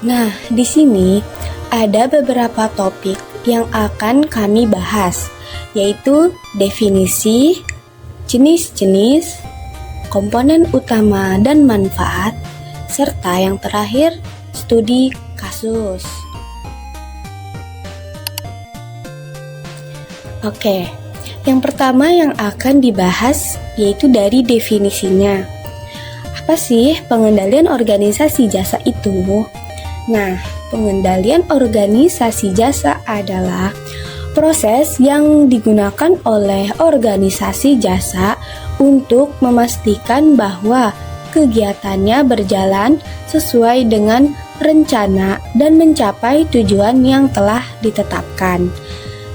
Nah, di sini ada beberapa topik yang akan kami bahas, yaitu definisi, jenis-jenis, komponen utama dan manfaat, serta yang terakhir, studi kasus. Oke, yang pertama yang akan dibahas yaitu dari definisinya. Apa sih pengendalian organisasi jasa itu? Nah, pengendalian organisasi jasa adalah proses yang digunakan oleh organisasi jasa untuk memastikan bahwa kegiatannya berjalan sesuai dengan rencana dan mencapai tujuan yang telah ditetapkan.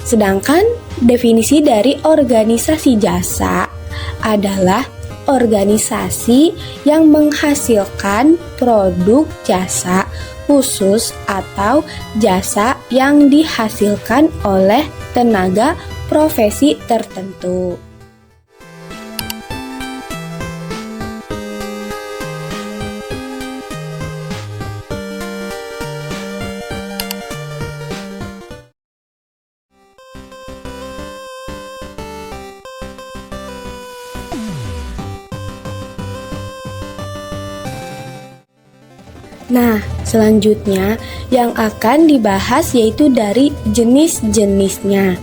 Sedangkan definisi dari organisasi jasa adalah organisasi yang menghasilkan produk jasa khusus atau jasa yang dihasilkan oleh tenaga profesi tertentu. Nah, selanjutnya yang akan dibahas yaitu dari jenis-jenisnya.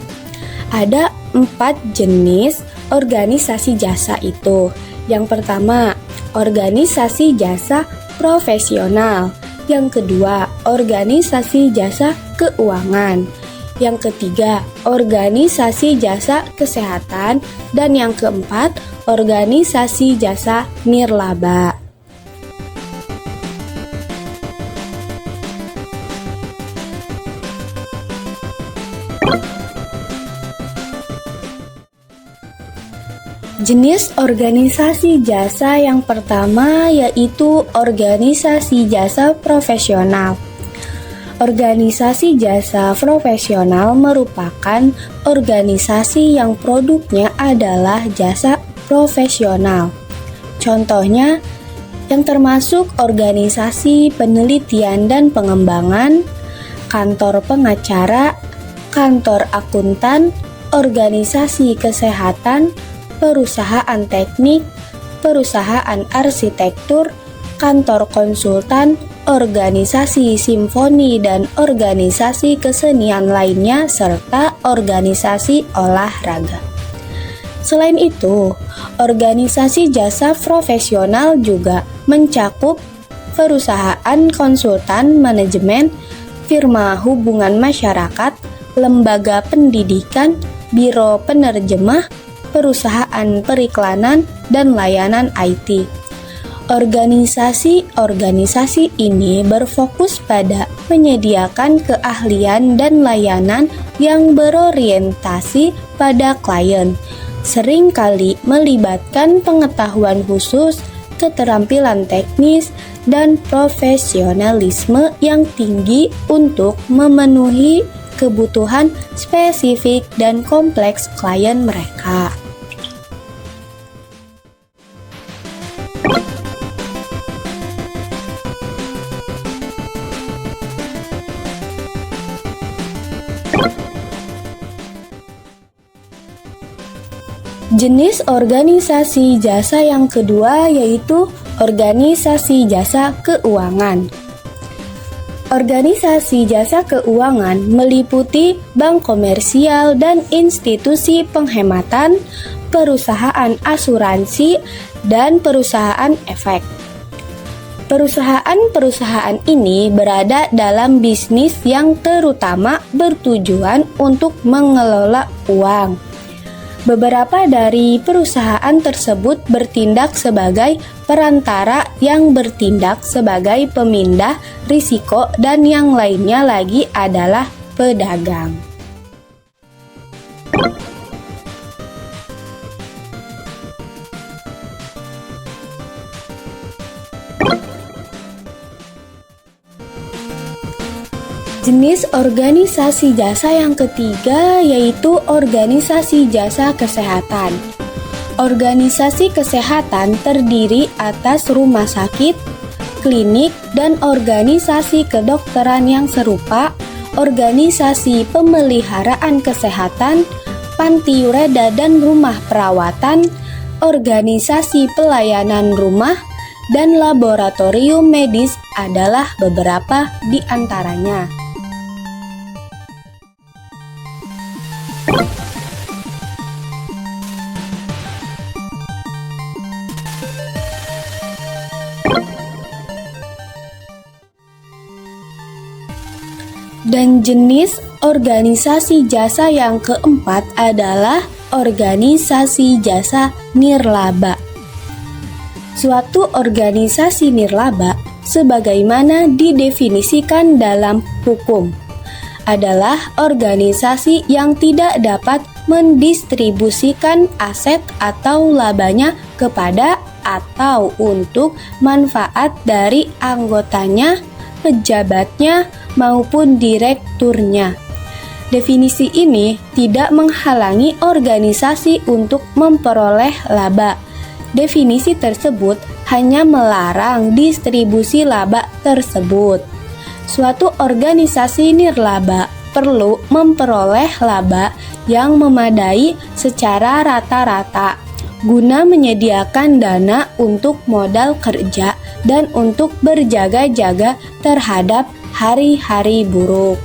Ada 4 jenis organisasi jasa itu. Yang pertama, organisasi jasa profesional. Yang kedua, organisasi jasa keuangan. Yang ketiga, organisasi jasa kesehatan. Dan yang keempat, organisasi jasa nirlaba. Jenis organisasi jasa yang pertama yaitu organisasi jasa profesional. Organisasi jasa profesional merupakan organisasi yang produknya adalah jasa profesional. Contohnya yang termasuk organisasi penelitian dan pengembangan, kantor pengacara, kantor akuntan, organisasi kesehatan, perusahaan teknik, perusahaan arsitektur, kantor konsultan, organisasi simfoni dan organisasi kesenian lainnya, serta organisasi olahraga. Selain itu, organisasi jasa profesional juga mencakup perusahaan konsultan manajemen, firma hubungan masyarakat, lembaga pendidikan, biro penerjemah, perusahaan periklanan, dan layanan IT. Organisasi-organisasi ini berfokus pada menyediakan keahlian dan layanan yang berorientasi pada klien, seringkali melibatkan pengetahuan khusus, keterampilan teknis, dan profesionalisme yang tinggi untuk memenuhi kebutuhan spesifik dan kompleks klien mereka. Jenis organisasi jasa yang kedua yaitu organisasi jasa keuangan. Organisasi jasa keuangan meliputi bank komersial dan institusi penghematan, perusahaan asuransi, dan perusahaan efek. Perusahaan-perusahaan ini berada dalam bisnis yang terutama bertujuan untuk mengelola uang. Beberapa dari perusahaan tersebut bertindak sebagai perantara yang bertindak sebagai pemindah risiko dan yang lainnya lagi adalah pedagang. Jenis organisasi jasa yang ketiga yaitu organisasi jasa kesehatan. Organisasi kesehatan terdiri atas rumah sakit, klinik dan organisasi kedokteran yang serupa, organisasi pemeliharaan kesehatan, panti ureda dan rumah perawatan, organisasi pelayanan rumah, dan laboratorium medis adalah beberapa di antaranya. Dan jenis organisasi jasa yang keempat adalah organisasi jasa nirlaba. Suatu organisasi nirlaba, sebagaimana didefinisikan dalam hukum, adalah organisasi yang tidak dapat mendistribusikan aset atau labanya kepada atau untuk manfaat dari anggotanya, pejabatnya, maupun direkturnya. Definisi ini tidak menghalangi organisasi untuk memperoleh laba. Definisi tersebut hanya melarang distribusi laba tersebut. Suatu organisasi nirlaba perlu memperoleh laba yang memadai secara rata-rata guna menyediakan dana untuk modal kerja dan untuk berjaga-jaga terhadap hari-hari buruk.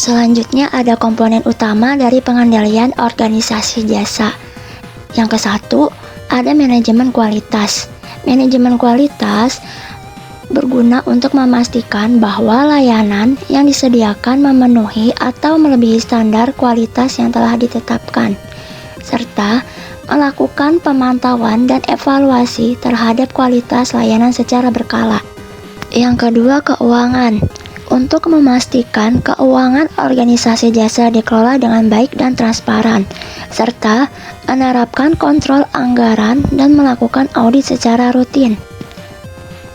Selanjutnya ada komponen utama dari pengendalian organisasi jasa. Yang ke satu, ada manajemen kualitas. Manajemen kualitas berguna untuk memastikan bahwa layanan yang disediakan memenuhi atau melebihi standar kualitas yang telah ditetapkan, serta melakukan pemantauan dan evaluasi terhadap kualitas layanan secara berkala. Yang kedua, keuangan. Untuk memastikan keuangan organisasi jasa dikelola dengan baik dan transparan, serta menerapkan kontrol anggaran dan melakukan audit secara rutin.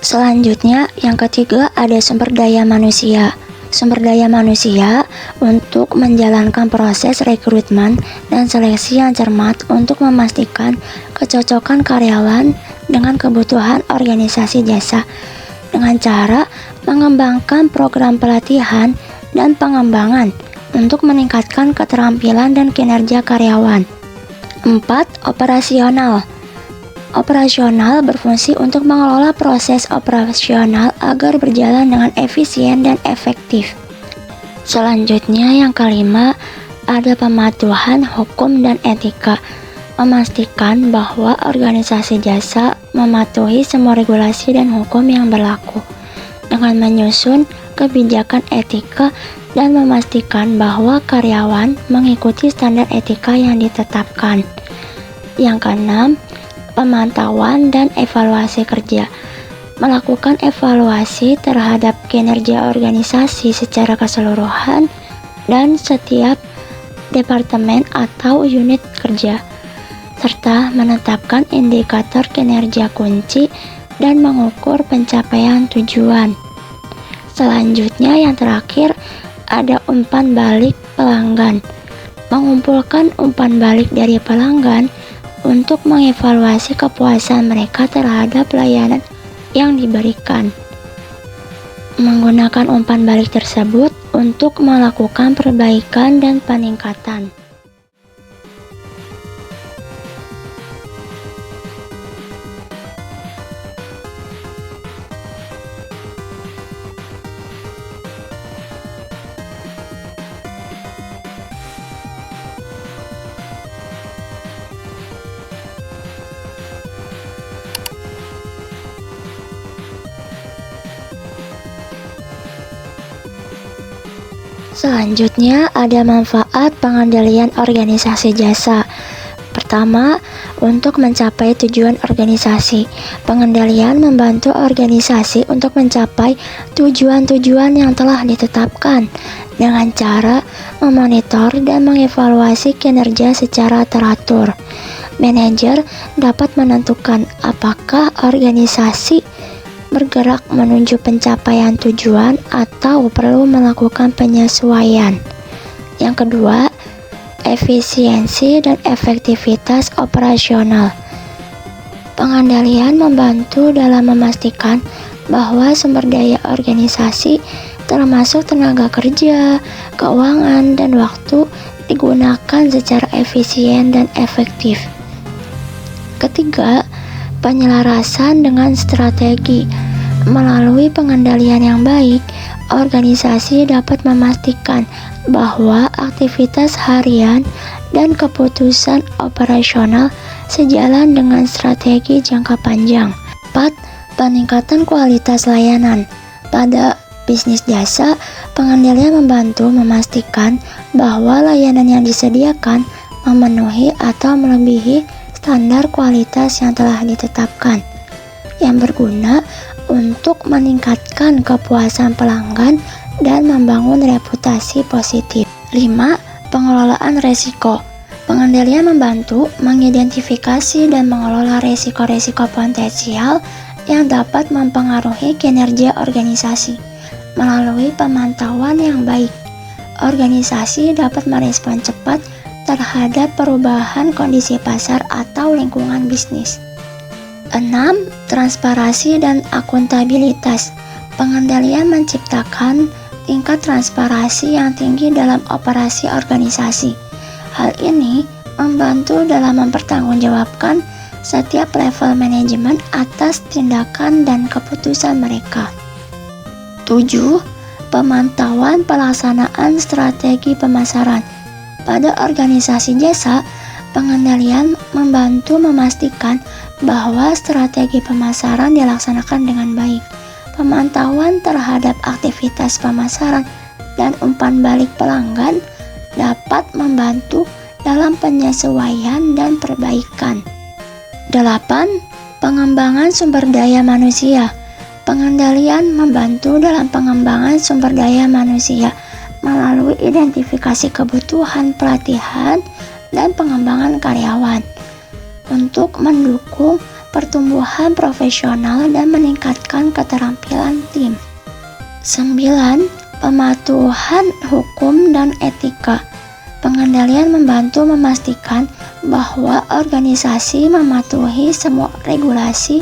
Selanjutnya, yang ketiga ada sumber daya manusia. Sumber daya manusia untuk menjalankan proses rekrutmen dan seleksi yang cermat untuk memastikan kecocokan karyawan dengan kebutuhan organisasi jasa dengan cara mengembangkan program pelatihan dan pengembangan untuk meningkatkan keterampilan dan kinerja karyawan. 4. Operasional. Operasional berfungsi untuk mengelola proses operasional agar berjalan dengan efisien dan efektif. Selanjutnya yang kelima, ada pematuhan hukum dan etika. Memastikan bahwa organisasi jasa mematuhi semua regulasi dan hukum yang berlaku dengan menyusun kebijakan etika dan memastikan bahwa karyawan mengikuti standar etika yang ditetapkan. Yang keenam, pemantauan dan evaluasi kerja. Melakukan evaluasi terhadap kinerja organisasi secara keseluruhan dan setiap departemen atau unit kerja, serta menetapkan indikator kinerja kunci dan mengukur pencapaian tujuan. Selanjutnya yang terakhir ada umpan balik pelanggan. Mengumpulkan umpan balik dari pelanggan untuk mengevaluasi kepuasan mereka terhadap layanan yang diberikan. Menggunakan umpan balik tersebut untuk melakukan perbaikan dan peningkatan. Selanjutnya ada manfaat pengendalian organisasi jasa. Pertama, untuk mencapai tujuan organisasi. Pengendalian membantu organisasi untuk mencapai tujuan-tujuan yang telah ditetapkan dengan cara memonitor dan mengevaluasi kinerja secara teratur. Manajer dapat menentukan apakah organisasi bergerak menuju pencapaian tujuan atau perlu melakukan penyesuaian. Yang kedua, efisiensi dan efektivitas operasional. Pengendalian membantu dalam memastikan bahwa sumber daya organisasi termasuk tenaga kerja, keuangan, dan waktu digunakan secara efisien dan efektif. Ketiga, penyelarasan dengan strategi. Melalui pengendalian yang baik, organisasi dapat memastikan bahwa aktivitas harian dan keputusan operasional sejalan dengan strategi jangka panjang. 4. Peningkatan kualitas layanan. Pada bisnis jasa, pengendalian membantu memastikan bahwa layanan yang disediakan memenuhi atau melebihi standar kualitas yang telah ditetapkan, yang berguna untuk meningkatkan kepuasan pelanggan dan membangun reputasi positif. 5. Pengelolaan resiko. Pengendalian membantu mengidentifikasi dan mengelola resiko-resiko potensial yang dapat mempengaruhi kinerja organisasi. Melalui pemantauan yang baik, organisasi dapat merespon cepat terhadap perubahan kondisi pasar atau lingkungan bisnis. 6. Transparansi dan akuntabilitas. Pengendalian menciptakan tingkat transparansi yang tinggi dalam operasi organisasi. Hal ini membantu dalam mempertanggungjawabkan setiap level manajemen atas tindakan dan keputusan mereka. 7. Pemantauan pelaksanaan strategi pemasaran. Pada organisasi jasa, pengendalian membantu memastikan bahwa strategi pemasaran dilaksanakan dengan baik. Pemantauan terhadap aktivitas pemasaran dan umpan balik pelanggan dapat membantu dalam penyesuaian dan perbaikan. 8. Pengembangan sumber daya manusia. Pengendalian membantu dalam pengembangan sumber daya manusia melalui identifikasi kebutuhan pelatihan dan pengembangan karyawan untuk mendukung pertumbuhan profesional dan meningkatkan keterampilan tim. 9. Pematuhan hukum dan etika. Pengendalian membantu memastikan bahwa organisasi mematuhi semua regulasi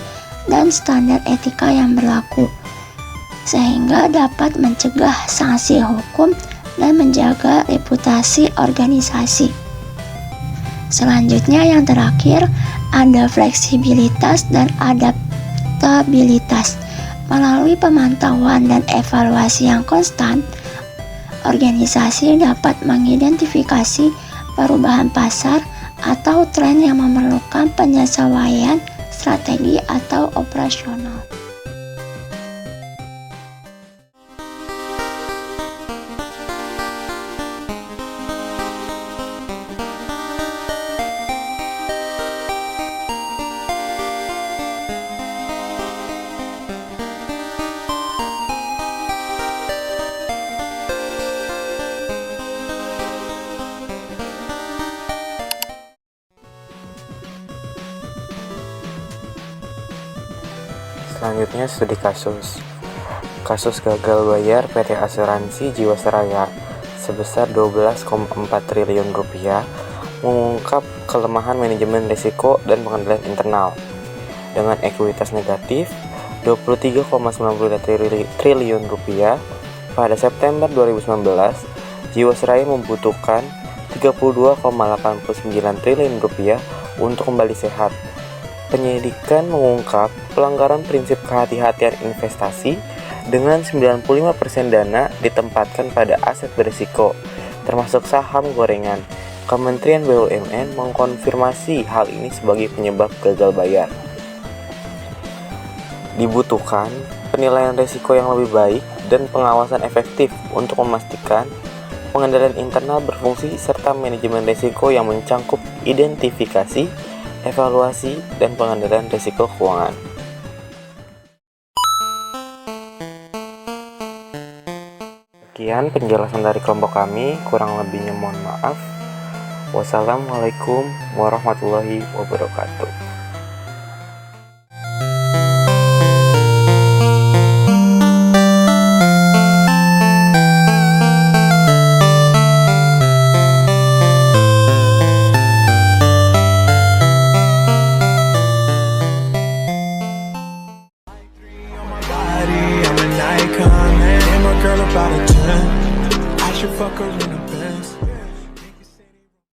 dan standar etika yang berlaku, sehingga dapat mencegah sanksi hukum dan menjaga reputasi organisasi. Selanjutnya yang terakhir ada fleksibilitas dan adaptabilitas. Melalui pemantauan dan evaluasi yang konstan, organisasi dapat mengidentifikasi perubahan pasar atau tren yang memerlukan penyesuaian strategi atau operasional. Selanjutnya studi kasus. Kasus gagal bayar PT Asuransi Jiwasraya sebesar 12,4 triliun rupiah mengungkap kelemahan manajemen risiko dan pengendalian internal. Dengan ekuitas negatif 23,92 triliun rupiah pada September 2019, Jiwasraya membutuhkan 32,89 triliun rupiah untuk kembali sehat. Penyidikan mengungkap pelanggaran prinsip kehati-hatian investasi dengan 95% dana ditempatkan pada aset berisiko, termasuk saham gorengan. Kementerian BUMN mengkonfirmasi hal ini sebagai penyebab gagal bayar. Dibutuhkan penilaian risiko yang lebih baik dan pengawasan efektif untuk memastikan pengendalian internal berfungsi, serta manajemen risiko yang mencangkup identifikasi, evaluasi, dan pengendalian risiko keuangan. Sekian penjelasan dari kelompok kami, kurang lebihnya mohon maaf. Wassalamualaikum warahmatullahi wabarakatuh.